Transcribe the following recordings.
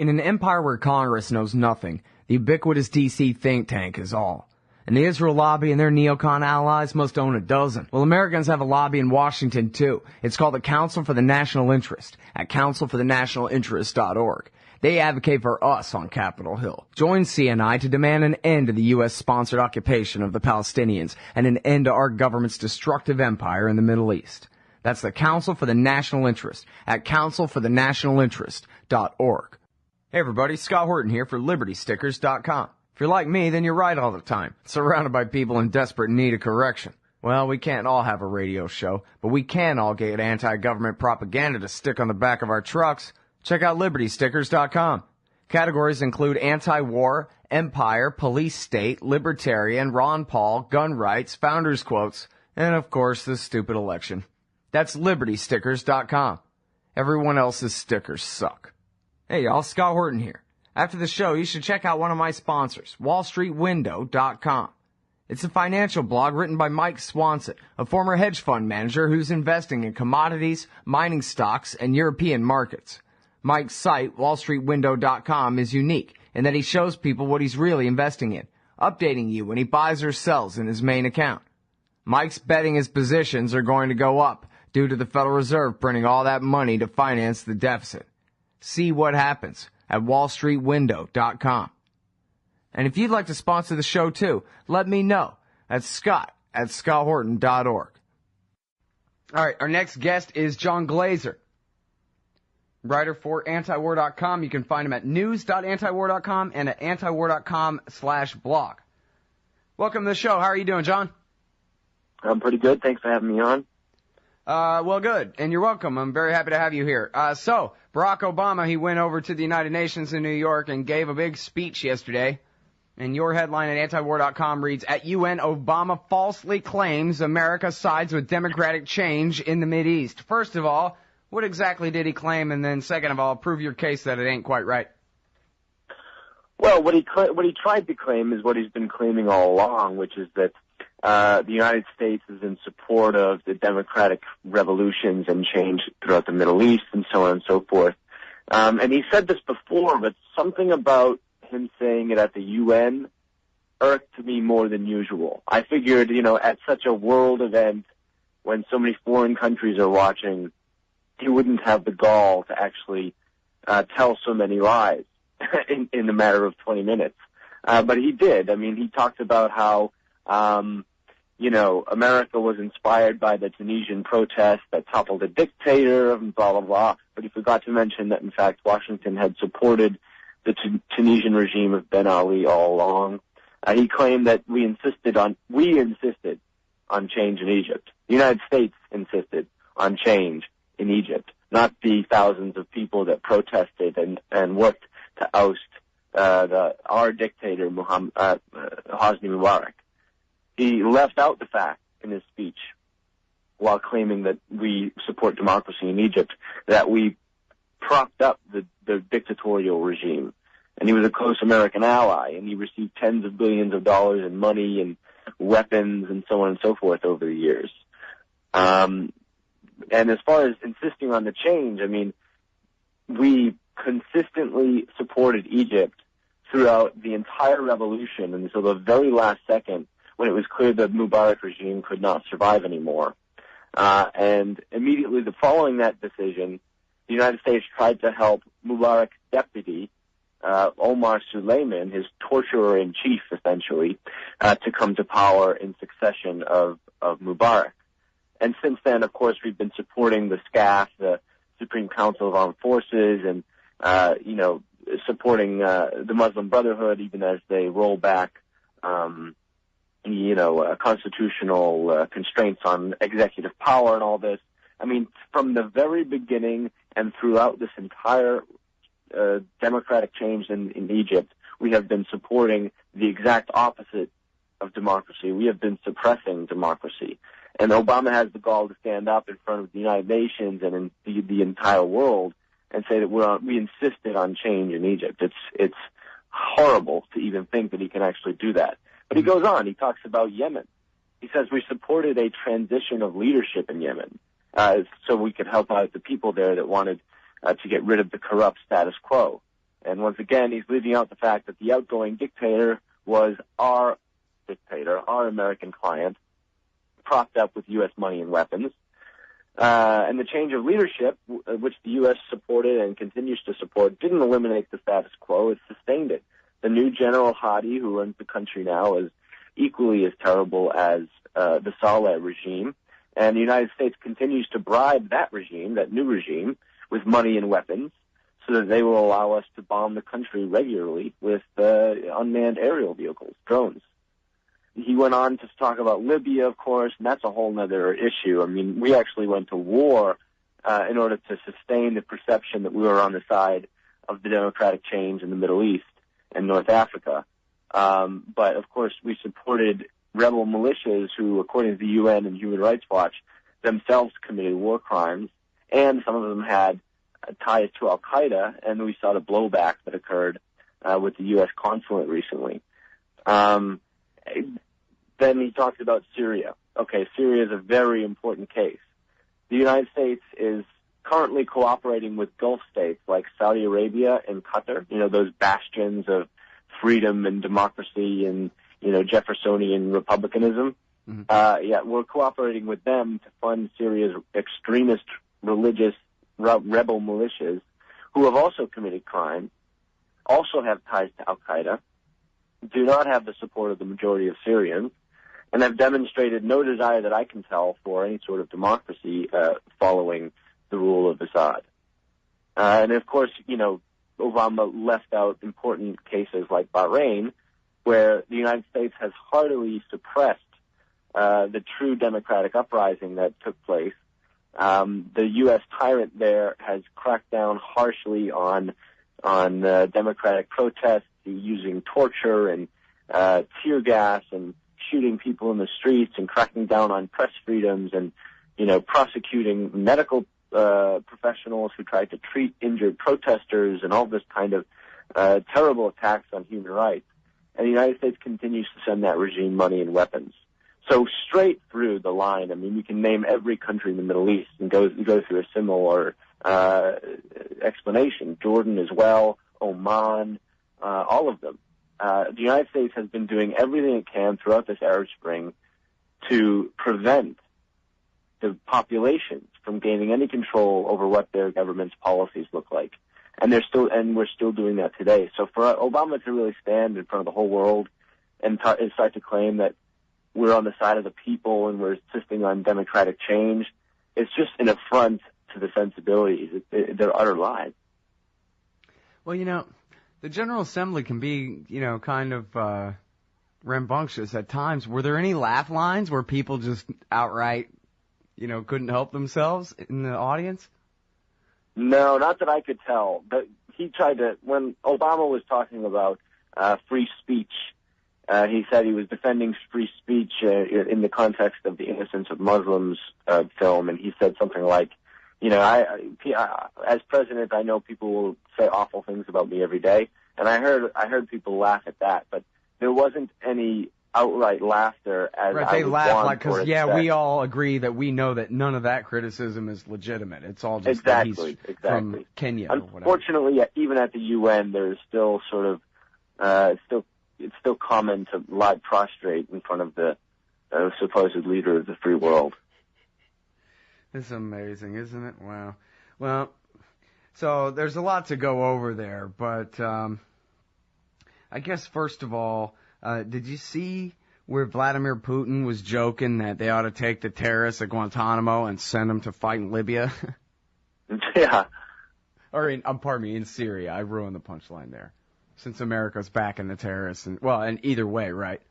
In an empire where Congress knows nothing, the ubiquitous DC think tank is all. And the Israel lobby and their neocon allies must own a dozen. Well, Americans have a lobby in Washington, too. It's called the Council for the National Interest at councilforthenationalinterest.org. They advocate for us on Capitol Hill. Join CNI to demand an end to the U.S.-sponsored occupation of the Palestinians and an end to our government's destructive empire in the Middle East. That's the Council for the National Interest at councilforthenationalinterest.org. Hey everybody, Scott Horton here for LibertyStickers.com. If you're like me, then you're right all the time, surrounded by people in desperate need of correction. Well, we can't all have a radio show, but we can all get anti-government propaganda to stick on the back of our trucks. Check out LibertyStickers.com. Categories include anti-war, empire, police state, libertarian, Ron Paul, gun rights, founders quotes, and of course the stupid election. That's LibertyStickers.com. Everyone else's stickers suck. Hey y'all, Scott Horton here. After the show, you should check out one of my sponsors, WallStreetWindow.com. It's a financial blog written by Mike Swanson, a former hedge fund manager who's investing in commodities, mining stocks, and European markets. Mike's site, WallStreetWindow.com, is unique in that he shows people what he's really investing in, updating you when he buys or sells in his main account. Mike's betting his positions are going to go up due to the Federal Reserve printing all that money to finance the deficit. See what happens at WallStreetWindow.com. And if you'd like to sponsor the show too, let me know at Scott@ScottHorton.org. All right, our next guest is John Glaser, writer for antiwar.com. You can find him at news.antiwar.com and at antiwar.com/blog. Welcome to the show. How are you doing, John? I'm pretty good. Thanks for having me on. Well, good. And you're welcome. I'm very happy to have you here. So, Barack Obama, he went over to the United Nations in New York and gave a big speech yesterday. And your headline at antiwar.com reads, at UN, Obama falsely claims America sides with democratic change in the Mideast. First of all, what exactly did he claim? And then second of all, prove your case that it ain't quite right. Well, what he tried to claim is what he's been claiming all along, which is that the United States is in support of the democratic revolutions and change throughout the Middle East and so on and so forth. And he said this before, but something about him saying it at the UN irked me more than usual. I figured, at such a world event, when so many foreign countries are watching, he wouldn't have the gall to actually tell so many lies in a matter of 20 minutes. But he did. I mean, he talked about how America was inspired by the Tunisian protest that toppled a dictator and blah, blah, blah. But he forgot to mention that, in fact, Washington had supported the Tunisian regime of Ben Ali all along. He claimed that we insisted on change in Egypt. The United States insisted on change in Egypt, not the thousands of people that protested and worked to oust our dictator, Hosni Mubarak. He left out the fact in his speech, while claiming that we support democracy in Egypt, that we propped up the dictatorial regime. And he was a close American ally, and he received tens of billions of dollars in money and weapons and so on and so forth over the years. And as far as insisting on the change, I mean, we consistently supported Egypt throughout the entire revolution until the very last second, when it was clear the Mubarak regime could not survive anymore. And immediately following that decision, the United States tried to help Mubarak's deputy, Omar Suleiman, his torturer-in-chief, essentially, to come to power in succession of Mubarak. And since then, of course, we've been supporting the SCAF, the Supreme Council of Armed Forces, and, supporting the Muslim Brotherhood, even as they roll back constitutional constraints on executive power and all this. I mean, from the very beginning and throughout this entire democratic change in Egypt, we have been supporting the exact opposite of democracy. We have been suppressing democracy. And Obama has the gall to stand up in front of the United Nations and in the entire world and say that we insisted on change in Egypt. It's horrible to even think that he can actually do that. But he goes on. He talks about Yemen. He says we supported a transition of leadership in Yemen so we could help out the people there that wanted to get rid of the corrupt status quo. And once again, he's leaving out the fact that the outgoing dictator was our dictator, our American client, propped up with U.S. money and weapons. And the change of leadership, which the U.S. supported and continues to support, didn't eliminate the status quo. It sustained it. The new General Hadi, who runs the country now, is equally as terrible as the Saleh regime. And the United States continues to bribe that regime, that new regime, with money and weapons so that they will allow us to bomb the country regularly with unmanned aerial vehicles, drones. He went on to talk about Libya, of course, and that's a whole other issue. I mean, we actually went to war in order to sustain the perception that we were on the side of the democratic change in the Middle East and North Africa. But, of course, we supported rebel militias who, according to the UN and Human Rights Watch, themselves committed war crimes, and some of them had ties to Al-Qaeda, and we saw the blowback that occurred with the U.S. consulate recently. Then he talked about Syria. Okay, Syria is a very important case. The United States is currently cooperating with Gulf states like Saudi Arabia and Qatar, those bastions of freedom and democracy and, Jeffersonian republicanism. Mm-hmm. We're cooperating with them to fund Syria's extremist religious rebel militias who have also committed crimes, also have ties to Al-Qaeda, do not have the support of the majority of Syrians, and have demonstrated no desire that I can tell for any sort of democracy following the rule of Assad. And of course, Obama left out important cases like Bahrain, where the United States has heartily suppressed the true democratic uprising that took place. The U.S. tyrant there has cracked down harshly on democratic protests, using torture and tear gas and shooting people in the streets and cracking down on press freedoms and, prosecuting medical professionals who tried to treat injured protesters and all this kind of terrible attacks on human rights. And the United States continues to send that regime money and weapons. So straight through the line, I mean, we can name every country in the Middle East and go through a similar explanation. Jordan as well, Oman, all of them. The United States has been doing everything it can throughout this Arab Spring to prevent the populations from gaining any control over what their government's policies look like. And we're still doing that today. So for Obama to really stand in front of the whole world and start to claim that we're on the side of the people and we're insisting on democratic change, it's just an affront to the sensibilities. They're utter lies. Well, the General Assembly can be, kind of rambunctious at times. Were there any laugh lines where people just outright, couldn't help themselves in the audience? No, not that I could tell. But he tried to, when Obama was talking about free speech, he said he was defending free speech in the context of the Innocence of Muslims film, and he said something like, as president, I know people will say awful things about me every day, and I heard people laugh at that, but there wasn't any outright laughter as right, they laugh because we all agree that we know that none of that criticism is legitimate. It's all just exactly. From Kenya. Unfortunately, even at the UN, there's still sort of it's still common to lie prostrate in front of the supposed leader of the free world. It's amazing, isn't it? Wow. Well, so there's a lot to go over there, but I guess first of all, did you see where Vladimir Putin was joking that they ought to take the terrorists at Guantanamo and send them to fight in Libya? Yeah. Or pardon me, in Syria. I ruined the punchline there. Since America's backing the terrorists, and either way, right?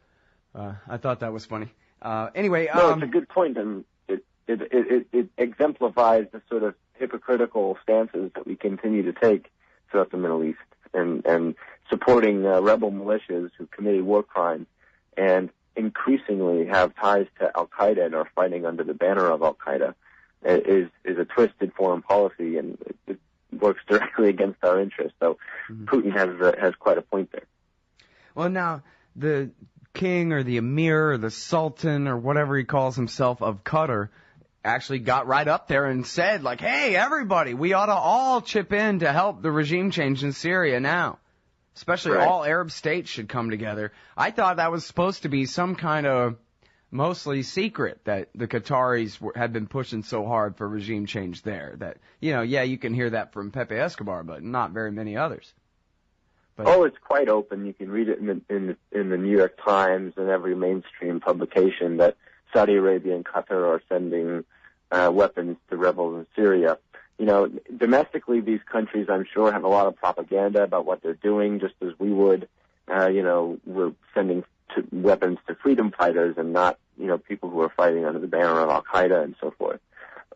I thought that was funny. Anyway, no, it's a good point, and it exemplifies the sort of hypocritical stances that we continue to take throughout the Middle East, and supporting rebel militias who committed war crimes, and increasingly have ties to Al-Qaeda and are fighting under the banner of Al-Qaeda, is a twisted foreign policy, and it works directly against our interests. So Putin has quite a point there. Well, now, the king or the emir or the sultan or whatever he calls himself of Qatar actually got right up there and said, like, hey, everybody, we ought to all chip in to help the regime change in Syria now. Especially all Arab states should come together. I thought that was supposed to be some kind of mostly secret that the Qataris had been pushing so hard for regime change there. That, you can hear that from Pepe Escobar, but not very many others. But, it's quite open. You can read it in the New York Times and every mainstream publication that Saudi Arabia and Qatar are sending weapons to rebels in Syria. Domestically, these countries, I'm sure, have a lot of propaganda about what they're doing, just as we would. We're sending weapons to freedom fighters and not, people who are fighting under the banner of Al-Qaeda and so forth.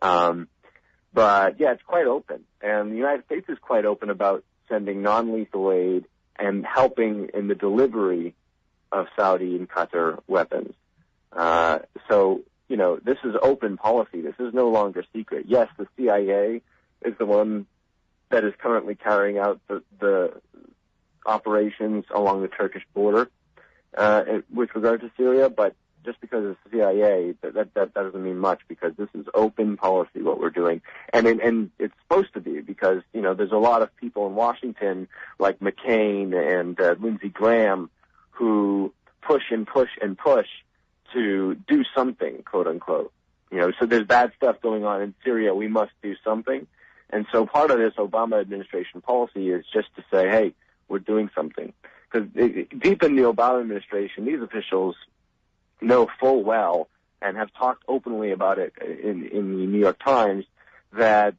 But, yeah, it's quite open. And the United States is quite open about sending non-lethal aid and helping in the delivery of Saudi and Qatar weapons. So, this is open policy. This is no longer secret. Yes, the CIA is the one that is currently carrying out the operations along the Turkish border with regard to Syria, but just because it's the CIA, that doesn't mean much, because this is open policy, what we're doing. And it's supposed to be, because, there's a lot of people in Washington, like McCain and Lindsey Graham, who push and push and push to do something, quote unquote. So there's bad stuff going on in Syria. We must do something. And so part of this Obama administration policy is just to say, hey, we're doing something. Because deep in the Obama administration, these officials know full well and have talked openly about it in the New York Times that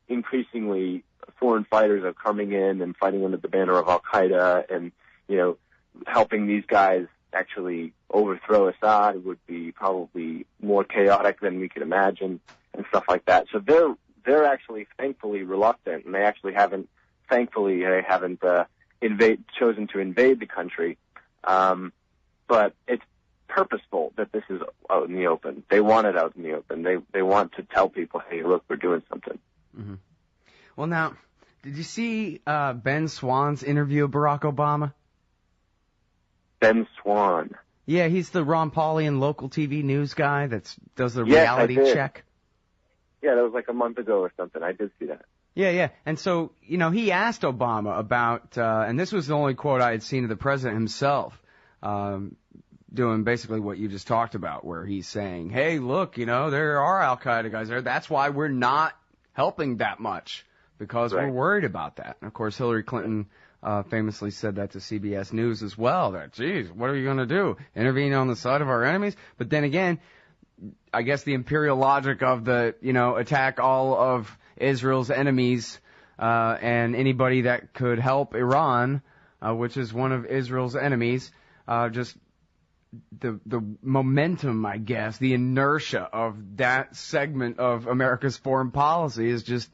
increasingly foreign fighters are coming in and fighting under the banner of Al-Qaeda, and, helping these guys actually overthrow Assad would be probably more chaotic than we could imagine, and stuff like that. So they're actually thankfully reluctant, and they haven't chosen to invade the country. But it's purposeful that this is out in the open. They want it out in the open. They want to tell people, hey, look, we're doing something. Mm-hmm. Well, now, did you see Ben Swann's interview of Barack Obama? Ben Swann. Yeah, he's the Ron Paulian local TV news guy that does the reality check. Yeah, that was like a month ago or something. I did see that. Yeah. And so, he asked Obama about, and this was the only quote I had seen of the president himself, doing basically what you just talked about, where he's saying, hey, look, there are Al-Qaeda guys there. That's why we're not helping that much, because we're worried about that. And of course, Hillary Clinton famously said that to CBS News as well, that, geez, what are you going to do? Intervene on the side of our enemies? But then again, I guess the imperial logic of the, attack all of Israel's enemies and anybody that could help Iran, which is one of Israel's enemies, just the momentum, I guess, the inertia of that segment of America's foreign policy is just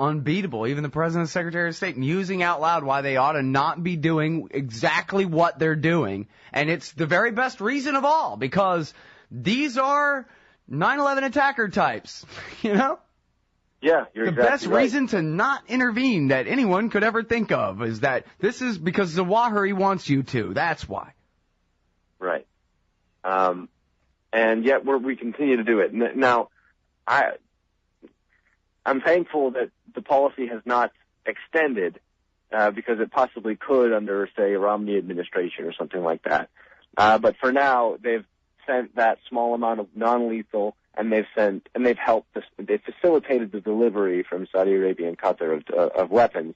unbeatable. Even the President and Secretary of State musing out loud why they ought to not be doing exactly what they're doing. And it's the very best reason of all, because these are 9/11 attacker types, Yeah, you're the best reason to not intervene that anyone could ever think of is that this is because Zawahiri wants you to. That's why. Right. And yet we continue to do it. Now, I'm thankful that the policy has not extended, because it possibly could under, say, a Romney administration or something like that. But for now, they've sent that small amount of non-lethal, and they've facilitated the delivery from Saudi Arabia and Qatar of weapons.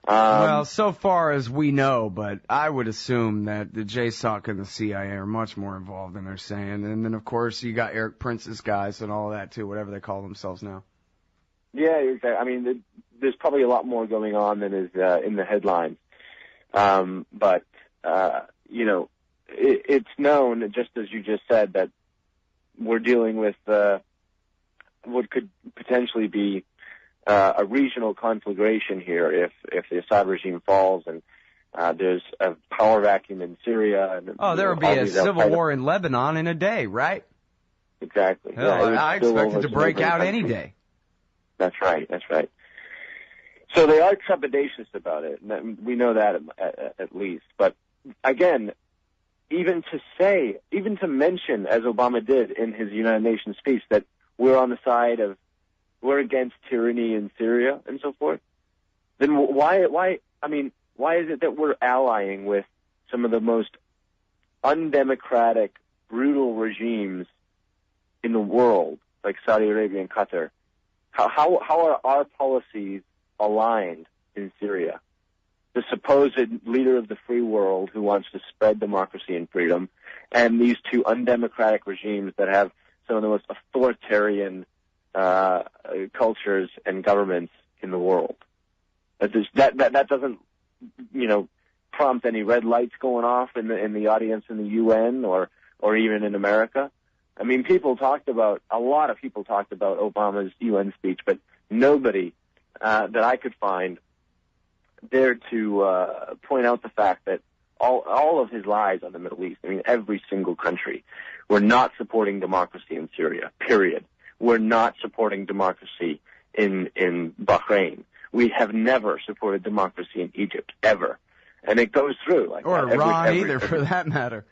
Well, so far as we know, but I would assume that the JSOC and the CIA are much more involved than they're saying. And then, of course, you got Eric Prince's guys and all that, too, whatever they call themselves now. Yeah, exactly. I mean, there's probably a lot more going on than is in the headlines. But it's known, just as you just said, that we're dealing with what could potentially be a regional conflagration here if the Assad regime falls and there's a power vacuum in Syria. And, there will be a civil war in Lebanon in a day, right? Exactly. Hell, I expect it to break out any day. That's right. So they are trepidatious about it. And we know that at least. But again, even to mention, as Obama did in his United Nations speech, that we're against tyranny in Syria and so forth, then why is it that we're allying with some of the most undemocratic, brutal regimes in the world, like Saudi Arabia and Qatar? How are our policies aligned in Syria? The supposed leader of the free world who wants to spread democracy and freedom, and these two undemocratic regimes that have some of the most authoritarian cultures and governments in the world. That doesn't, prompt any red lights going off in the audience in the UN or even in America. I mean, a lot of people talked about Obama's UN speech, but nobody that I could find dared to point out the fact that all of his lies on the Middle East, I mean, every single country, we're not supporting democracy in Syria, period. We're not supporting democracy in Bahrain. We have never supported democracy in Egypt, ever. And it goes through. Or Iran either, for that matter.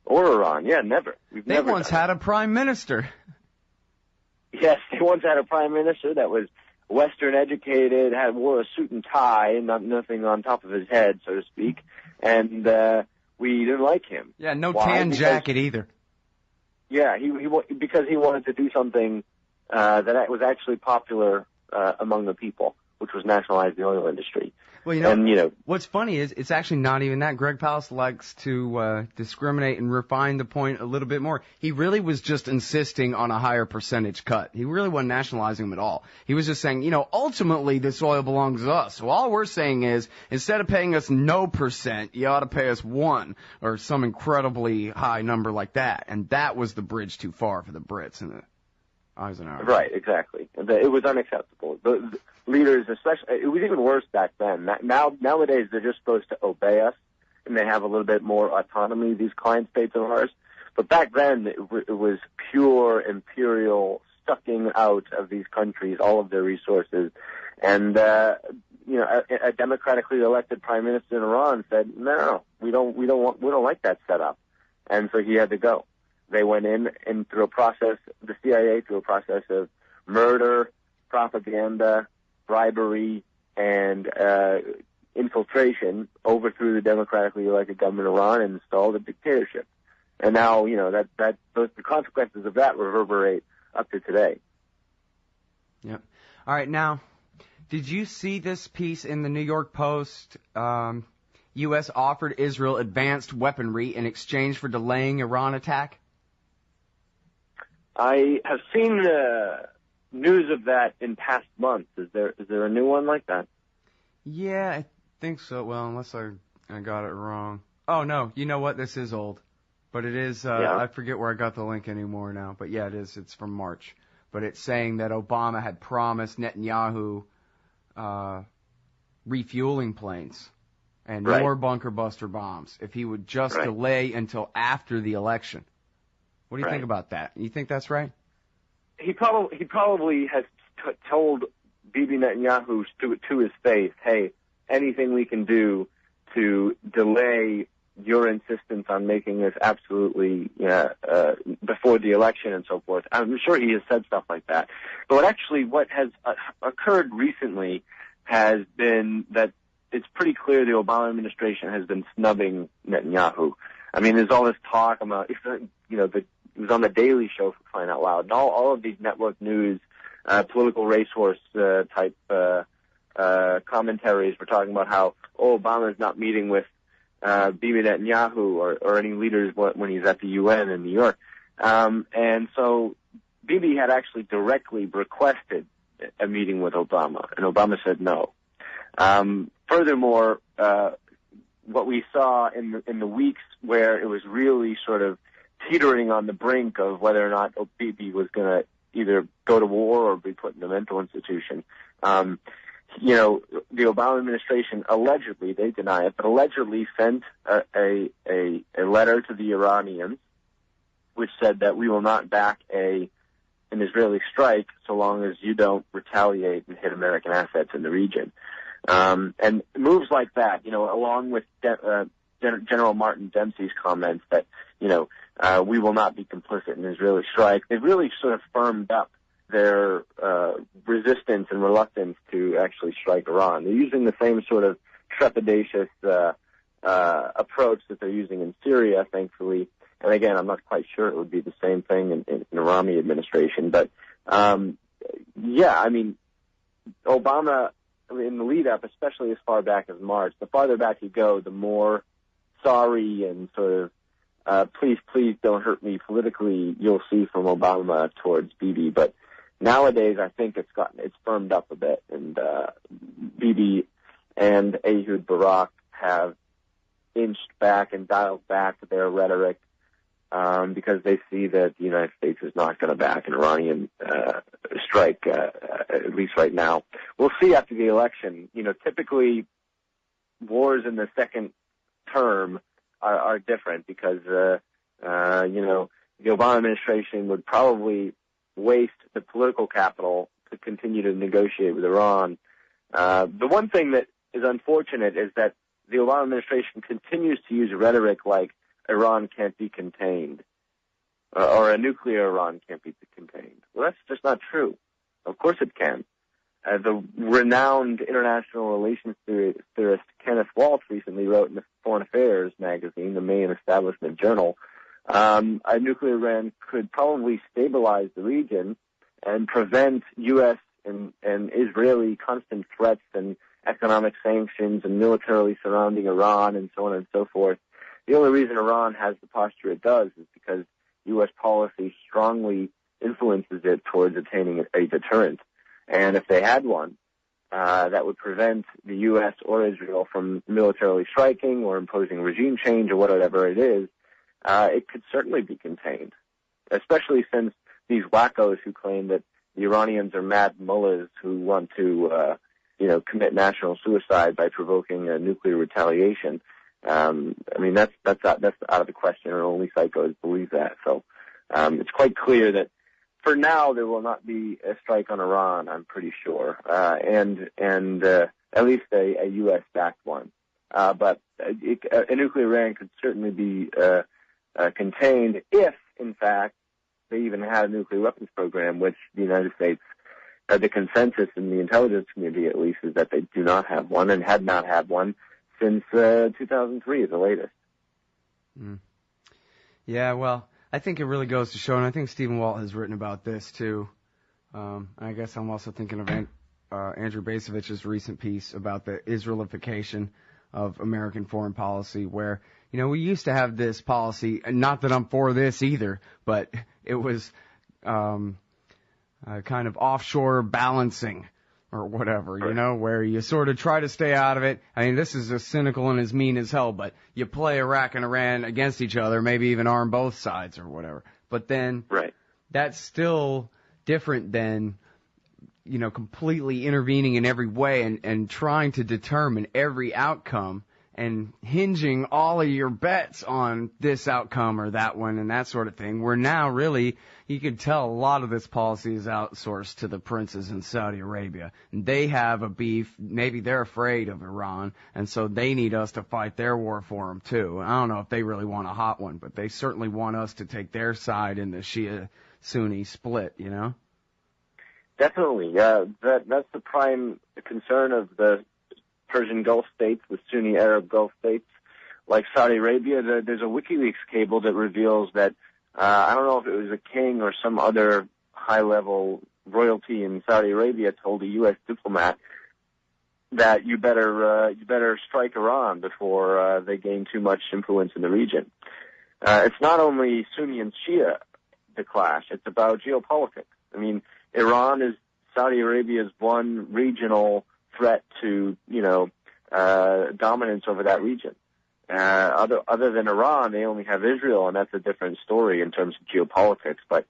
Or Iran, yeah, never. They once had a prime minister. Yes, they once had a prime minister that was Western educated, wore a suit and tie, and nothing on top of his head, so to speak, and we didn't like him. Yeah, no tan jacket either. Yeah, because he wanted to do something that was actually popular among the people, which was nationalize the oil industry. Well, what's funny is it's actually not even that. Greg Palast likes to discriminate and refine the point a little bit more. He really was just insisting on a higher percentage cut. He really wasn't nationalizing them at all. He was just saying, ultimately this oil belongs to us. So all we're saying is, instead of paying us no percent, you ought to pay us 1 or some incredibly high number like that. And that was the bridge too far for the Brits and the Eisenhower. Right, exactly. It was unacceptable. The leaders, especially, it was even worse back then. Nowadays, they're just supposed to obey us, and they have a little bit more autonomy, these client states of ours. But back then, it was pure imperial sucking out of these countries all of their resources. And, a democratically elected prime minister in Iran said, no, we don't like that setup. And so he had to go. They went in and through a process, the CIA through a process of murder, propaganda, bribery, and infiltration, overthrew the democratically elected government of Iran and installed a dictatorship. And now, the consequences of that reverberate up to today. Yep. All right. Now, did you see this piece in the New York Post? U.S. offered Israel advanced weaponry in exchange for delaying Iran attack? I have seen news of that in past months. Is there a new one like that? Yeah, I think so. Well, unless I got it wrong. Oh, no. You know what? This is old. But it is, I forget where I got the link anymore now. But yeah, it is. It's from March. But it's saying that Obama had promised Netanyahu refueling planes and more bunker buster bombs if he would just delay until after the election. What do you think about that? You think that's right? He probably has told Bibi Netanyahu to his face, hey, anything we can do to delay your insistence on making this absolutely before the election and so forth. I'm sure he has said stuff like that. But what has occurred recently has been that it's pretty clear the Obama administration has been snubbing Netanyahu. I mean, there's all this talk about, it was on the Daily Show, for crying out loud. And all of these network news, political racehorse type commentaries were talking about how, Obama's not meeting with Bibi Netanyahu or any leaders when he's at the UN in New York. And so Bibi had actually directly requested a meeting with Obama, and Obama said no. Furthermore, what we saw in the weeks where it was really sort of teetering on the brink of whether or not Bibi was going to either go to war or be put in a mental institution. The Obama administration allegedly, they deny it, but allegedly sent a letter to the Iranians which said that we will not back an Israeli strike so long as you don't retaliate and hit American assets in the region. And moves like that, along with General Martin Dempsey's comments that, we will not be complicit in an Israeli strike, they've really sort of firmed up their resistance and reluctance to actually strike Iran. They're using the same sort of trepidatious approach that they're using in Syria, thankfully. And again, I'm not quite sure it would be the same thing in Iranian administration. But, yeah, I mean, Obama, in the lead-up, especially as far back as March, the farther back you go, the more sorry and sort of please don't hurt me politically you'll see from Obama towards Bibi. But nowadays, I think it's firmed up a bit, and Bibi and Ehud Barak have inched back and dialed back their rhetoric because they see that the United States is not going to back an Iranian strike, at least right now. We'll see after the election. Typically wars in the second term are different because, the Obama administration would probably waste the political capital to continue to negotiate with Iran. The one thing that is unfortunate is that the Obama administration continues to use rhetoric like Iran can't be contained, or a nuclear Iran can't be contained. Well, that's just not true. Of course it can. The renowned international relations theorist Kenneth Waltz recently wrote in the Foreign Affairs magazine, the main establishment journal, a nuclear Iran could probably stabilize the region and prevent U.S. and Israeli constant threats and economic sanctions and militarily surrounding Iran and so on and so forth. The only reason Iran has the posture it does is because U.S. policy strongly influences it towards attaining a deterrent. And if they had one, that would prevent the U.S. or Israel from militarily striking or imposing regime change or whatever it is, it could certainly be contained, especially since these wackos who claim that the Iranians are mad mullahs who want to, commit national suicide by provoking a nuclear retaliation. That's out of the question, and only psychos believe that. So it's quite clear that for now there will not be a strike on Iran, I'm pretty sure, and at least a U.S.-backed one. But a nuclear Iran could certainly be contained if, in fact, they even had a nuclear weapons program, which the United States, the consensus in the intelligence community at least, is that they do not have one and had not had one since 2003, the latest. Mm. Yeah, well, I think it really goes to show, and I think Stephen Walt has written about this too. I guess I'm also thinking of Andrew Bacevich's recent piece about the Israelification of American foreign policy, where, we used to have this policy, and not that I'm for this either, but it was kind of offshore balancing or whatever, where you sort of try to stay out of it. I mean, this is as cynical and as mean as hell, but you play Iraq and Iran against each other, maybe even arm both sides or whatever. But then that's still different than, completely intervening in every way and trying to determine every outcome and hinging all of your bets on this outcome or that one and that sort of thing, where now really you can tell a lot of this policy is outsourced to the princes in Saudi Arabia. And they have a beef. Maybe they're afraid of Iran, and so they need us to fight their war for them too. I don't know if they really want a hot one, but they certainly want us to take their side in the Shia-Sunni split, Definitely. That's the prime concern of the Persian Gulf states, the Sunni Arab Gulf states, like Saudi Arabia. There's a WikiLeaks cable that reveals that, I don't know if it was a king or some other high-level royalty in Saudi Arabia told a U.S. diplomat that you better strike Iran before they gain too much influence in the region. It's not only Sunni and Shia, the clash. It's about geopolitics. I mean, Iran is Saudi Arabia's one regional threat to, dominance over that region. Other than Iran, they only have Israel, and that's a different story in terms of geopolitics. But,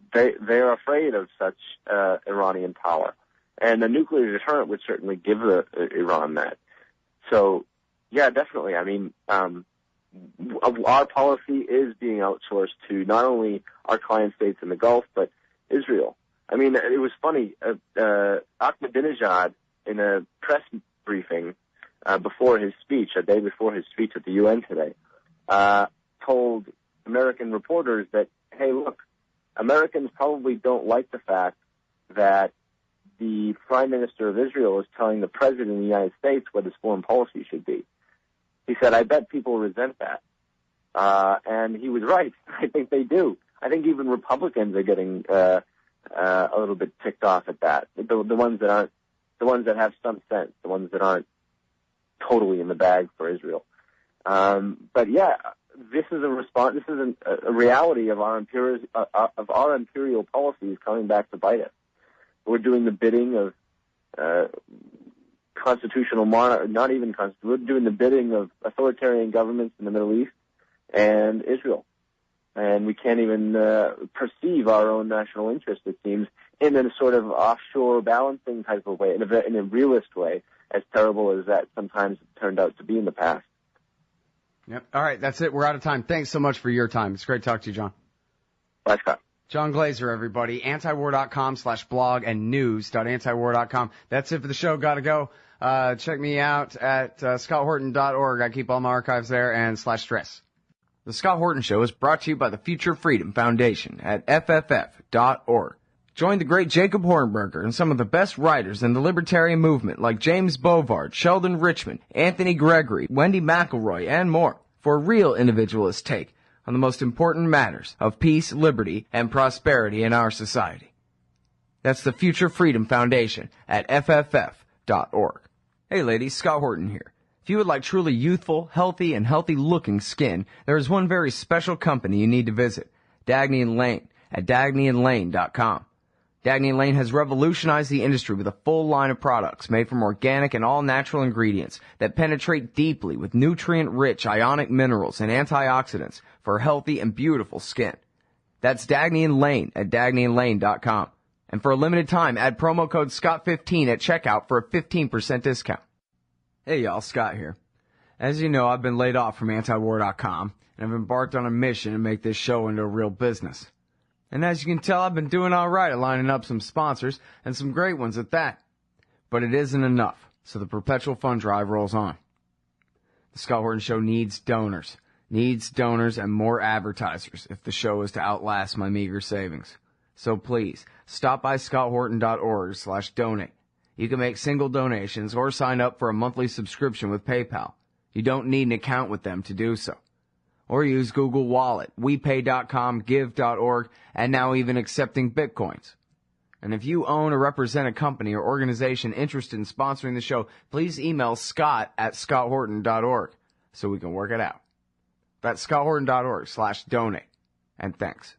they're afraid of such Iranian power. And the nuclear deterrent would certainly give Iran that. So, yeah, definitely. I mean, our policy is being outsourced to not only our client states in the Gulf, but Israel. I mean, it was funny. Ahmadinejad, in a press briefing before his speech, a day before his speech at the UN today, told American reporters that, hey, look, Americans probably don't like the fact that the Prime Minister of Israel is telling the President of the United States what his foreign policy should be. He said, I bet people resent that. And he was right. I think they do. I think even Republicans are getting a little bit ticked off at that. The ones that aren't, the ones that have some sense, the ones that aren't totally in the bag for Israel. But yeah, this is a response. This is a reality of our imperial policies coming back to bite us. We're doing the bidding of constitutional monarch, not even constitutional. We're doing the bidding of authoritarian governments in the Middle East and Israel, and we can't even perceive our own national interest. It seems in a sort of offshore balancing type of way, in a realist way, as terrible as that sometimes turned out to be in the past. Yep. All right, that's it. We're out of time. Thanks so much for your time. It's great to talk to you, John. Bye, Scott. John Glaser, everybody. Antiwar.com/blog and news.antiwar.com. That's it for the show. Gotta go. Check me out at scotthorton.org. I keep all my archives there and /stress. The Scott Horton Show is brought to you by the Future Freedom Foundation at fff.org. Join the great Jacob Hornberger and some of the best writers in the libertarian movement like James Bovard, Sheldon Richman, Anthony Gregory, Wendy McElroy, and more for a real individualist take on the most important matters of peace, liberty, and prosperity in our society. That's the Future Freedom Foundation at fff.org. Hey ladies, Scott Horton here. If you would like truly youthful, healthy, and healthy-looking skin, there is one very special company you need to visit, Dagny & Lane at dagnyandlane.com. Dagny & Lane has revolutionized the industry with a full line of products made from organic and all-natural ingredients that penetrate deeply with nutrient-rich ionic minerals and antioxidants for healthy and beautiful skin. That's Dagny & Lane at dagnyandlane.com. And for a limited time, add promo code SCOTT15 at checkout for a 15% discount. Hey y'all, Scott here. As you know, I've been laid off from antiwar.com, and I've embarked on a mission to make this show into a real business. And as you can tell, I've been doing all right at lining up some sponsors, and some great ones at that. But it isn't enough, so the perpetual fund drive rolls on. The Scott Horton Show needs donors and more advertisers if the show is to outlast my meager savings. So please, stop by scotthorton.org/donate. You can make single donations or sign up for a monthly subscription with PayPal. You don't need an account with them to do so. Or use Google Wallet, WePay.com, Give.org, and now even accepting Bitcoins. And if you own or represent a company or organization interested in sponsoring the show, please email Scott at scotthorton.org so we can work it out. That's scotthorton.org/donate. And thanks.